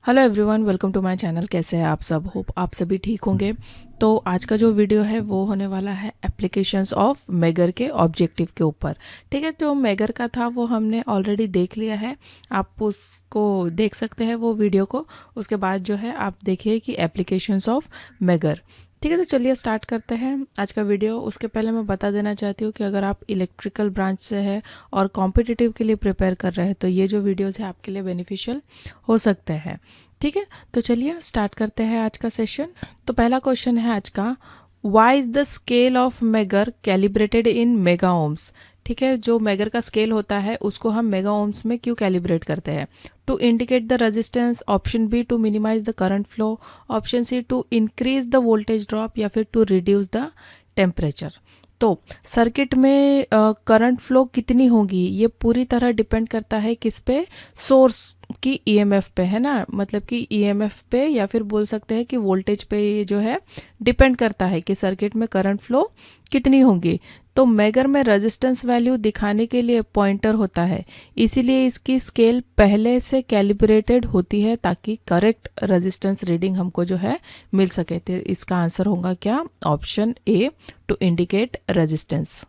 Hello everyone, welcome to my channel. कैसे हैं आप सब? होप आप सभी ठीक होंगे। तो आज का जो वीडियो है वो होने वाला है एप्लीकेशंस ऑफ मेगर के ऑब्जेक्टिव के ऊपर। ठीक है, जो मेगर का था वो हमने ऑलरेडी देख लिया है, आप उसको देख सकते हैं वो वीडियो को। उसके बाद जो है आप देखिए कि एप्लीकेशंस ऑफ मेगर। ठीक है, तो चलिए स्टार्ट करते हैं आज का वीडियो। उसके पहले मैं बता देना चाहती हूँ कि अगर आप इलेक्ट्रिकल ब्रांच से है और कॉम्पिटिटिव के लिए प्रिपेयर कर रहे हैं तो ये जो वीडियोज़ है आपके लिए बेनिफिशियल हो सकते हैं। ठीक है, तो चलिए स्टार्ट करते हैं आज का सेशन। तो पहला क्वेश्चन है आज का, why is the scale of megger calibrated in mega ohms. ठीक है, जो मेगर का स्केल होता है उसको हम मेगा ओम्स में क्यों कैलिब्रेट करते हैं? To indicate the resistance, option B to minimise the current flow, option C to increase the voltage drop, या फिर टू रिड्यूस द टेम्परेचर। तो सर्किट में करंट फ्लो कितनी होगी ये पूरी तरह डिपेंड करता है किस पे? सोर्स की ईएमएफ पे, है ना। मतलब कि ईएमएफ पे, या फिर बोल सकते हैं कि वोल्टेज पे ये जो है डिपेंड करता है कि सर्किट में करंट फ्लो कितनी होगी। तो मेगर में रेजिस्टेंस वैल्यू दिखाने के लिए पॉइंटर होता है, इसीलिए इसकी स्केल पहले से कैलिब्रेटेड होती है ताकि करेक्ट रेजिस्टेंस रीडिंग हमको जो है मिल सके। तो इसका आंसर होगा क्या? Option A, to indicate resistance.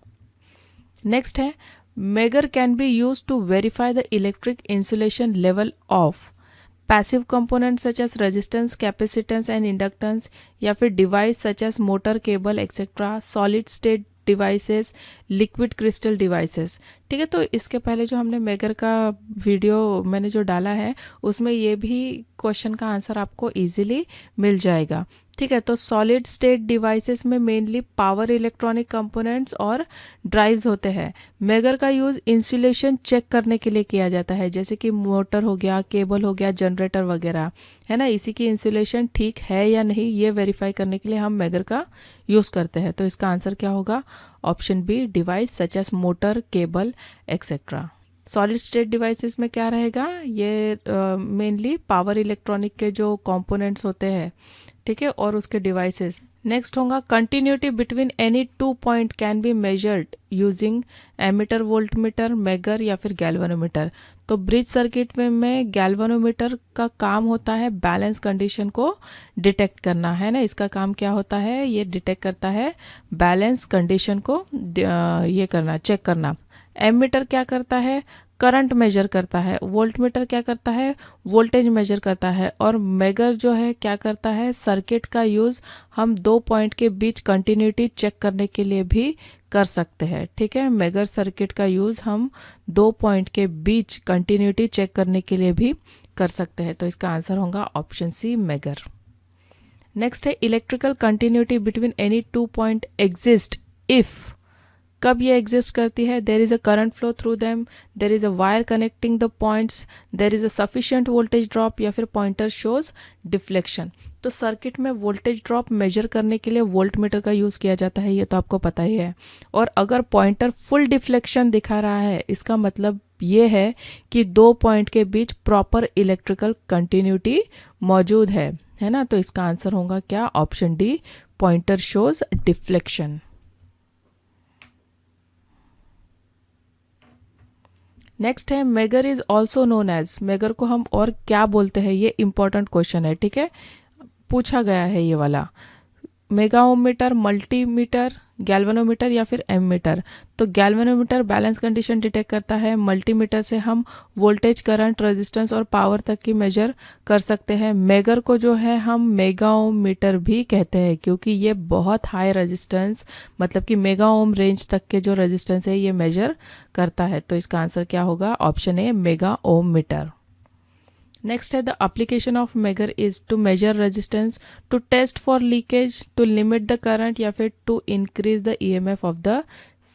Next है, megger can be use to verify the electric insulation level of passive component such as resistance, capacitance and inductance, या फिर device such as motor, cable et cetera, solid state devices, liquid crystal devices. ठीक है, तो इसके पहले जो हमने megger का वीडियो मैंने जो डाला है उसमें ये भी क्वेश्चन का आंसर आपको इजीली मिल जाएगा। ठीक है, तो सॉलिड स्टेट डिवाइसेस में मेनली पावर इलेक्ट्रॉनिक कंपोनेंट्स और ड्राइव्स होते हैं। मेगर का यूज़ इंसुलेशन चेक करने के लिए किया जाता है, जैसे कि मोटर हो गया, केबल हो गया, जनरेटर वगैरह, है ना। इसी की इंसुलेशन ठीक है या नहीं ये वेरीफाई करने के लिए हम मेगर का यूज़ करते हैं। तो इसका आंसर क्या होगा? Option B, device such as motor, cable et cetera. Solid state devices में क्या रहेगा? ये मेनली पावर इलेक्ट्रॉनिक के जो कंपोनेंट्स होते हैं, ठीक है, और उसके डिवाइसेस। नेक्स्ट होगा, continuity between any two point can be measured using ammeter, voltmeter, megger, या फिर गैल्वेनोमीटर। तो ब्रिज सर्किट में गैल्वेनोमीटर का काम होता है बैलेंस कंडीशन को डिटेक्ट करना, है ना। इसका काम क्या होता है? ये डिटेक्ट करता है बैलेंस कंडीशन को ये करना, चेक करना। एमीटर क्या करता है? करंट मेजर करता है। वोल्टमीटर क्या करता है? वोल्टेज मेजर करता है। और मेगर जो है क्या करता है? सर्किट का यूज़ हम दो पॉइंट के बीच कंटिन्यूटी चेक करने के लिए भी कर सकते हैं। ठीक है, मेगर सर्किट का यूज़ हम दो पॉइंट के बीच कंटिन्यूटी चेक करने के लिए भी कर सकते हैं। तो इसका आंसर होगा ऑप्शन सी, मेगर। नेक्स्ट है, electrical continuity between any two point exist if. कब ये एग्जिस्ट करती है? There is a current flow through them, there is a wire connecting the points, there is a sufficient voltage drop, या फिर pointer shows deflection. तो circuit में voltage drop major करने के लिए वोल्टमीटर का यूज़ किया जाता है, ये तो आपको पता ही है। और अगर पॉइंटर फुल डिफ्लेक्शन दिखा रहा है, इसका मतलब ये है कि दो पॉइंट के बीच प्रॉपर इलेक्ट्रिकल कंटिन्यूटी मौजूद है ना। तो इसका आंसर होगा क्या? Option D, pointer shows deflection. Next है, megger is also known as. Megger को हम और क्या बोलते हैं? ये इंपॉर्टेंट क्वेश्चन है, ठीक है, पूछा गया है ये वाला। Mega ohm meter, multimeter, galvanometer, या फिर एमीटर। तो गैल्वेनोमीटर बैलेंस कंडीशन डिटेक्ट करता है। मल्टीमीटर से हम वोल्टेज, करंट, रेजिस्टेंस और पावर तक की मेजर कर सकते हैं। मेगर को जो है हम मेगा ओम मीटर भी कहते हैं, क्योंकि ये बहुत हाई रेजिस्टेंस, मतलब कि मेगा ओम रेंज तक के जो रेजिस्टेंस है ये मेजर करता है। तो इसका आंसर क्या होगा? Option A, mega ohm meter. Next है, the application of megger is to measure resistance, to test for leakage, to limit the current, या फिर to increase the EMF of the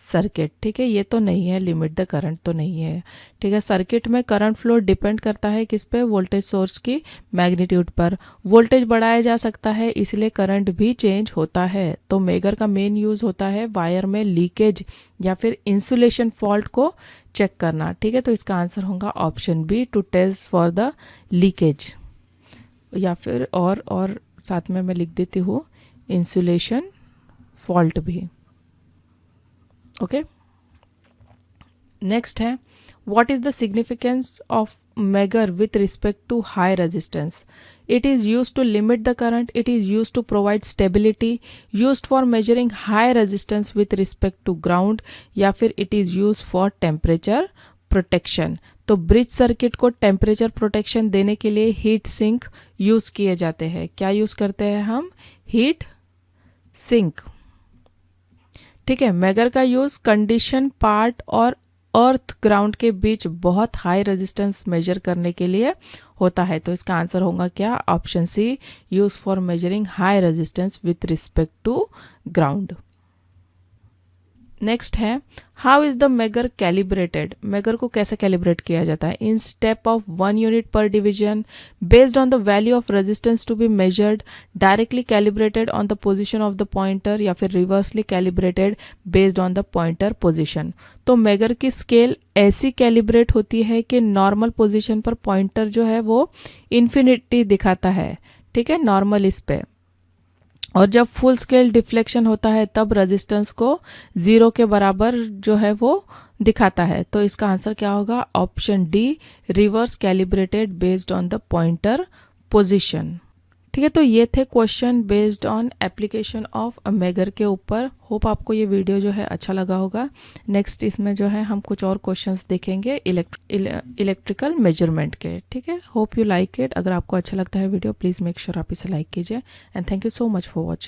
circuit. ठीक है, ये तो नहीं है, लिमिट द करंट तो नहीं है। ठीक है, सर्किट में करंट फ्लो डिपेंड करता है किस पे? वोल्टेज सोर्स की मैग्नीट्यूड पर। वोल्टेज बढ़ाया जा सकता है, इसलिए करंट भी चेंज होता है। तो मेगर का मेन यूज होता है वायर में लीकेज या फिर इंसुलेशन फॉल्ट को चेक करना। ठीक है, तो इसका आंसर होगा option B, to test for the leakage, या फिर और साथ में मैं लिख देती हूँ इंसुलेशन फॉल्ट भी। ओके, नेक्स्ट है, What is the significance of measure with respect to high resistance? It is used to limit the current, it is used to provide stability, used for measuring high resistance with respect to ground, या फिर it is used for temperature protection. तो bridge circuit को temperature protection देने के लिए heat sink use किए जाते हैं. क्या यूज करते हैं हम? Heat sink. ठीक है. मेगर का यूज कंडीशन पार्ट और अर्थ ग्राउंड के बीच बहुत हाई रेजिस्टेंस मेजर करने के लिए होता है. तो इसका आंसर होगा क्या? Option C, use for measuring high resistance with respect to ground. Next है, how is the megger calibrated? Megger को कैसे कैलिब्रेट किया जाता है? In step of 1 unit per division, based on the value of resistance to be measured, directly calibrated on the position of the pointer, या फिर reversely calibrated based on the pointer position. तो megger की scale ऐसी calibrate होती है कि normal position पर pointer जो है वो इन्फिनिटी दिखाता है. ठीक है, नॉर्मल इस पे. और जब फुल स्केल डिफ्लेक्शन होता है तब रेजिस्टेंस को 0 के बराबर जो है वो दिखाता है. तो इसका आंसर क्या होगा? Option D, reverse calibrated based on the pointer position. ठीक है, तो ये थे question based on application of megger के ऊपर. होप आपको ये वीडियो जो है अच्छा लगा होगा. नेक्स्ट इसमें जो है हम कुछ और क्वेश्चंस देखेंगे इलेक्ट्रिकल मेजरमेंट के. ठीक है, होप यू लाइक इट. अगर आपको अच्छा लगता है वीडियो, प्लीज़ मेक श्योर आप इसे लाइक कीजिए. And thank you so much for watching.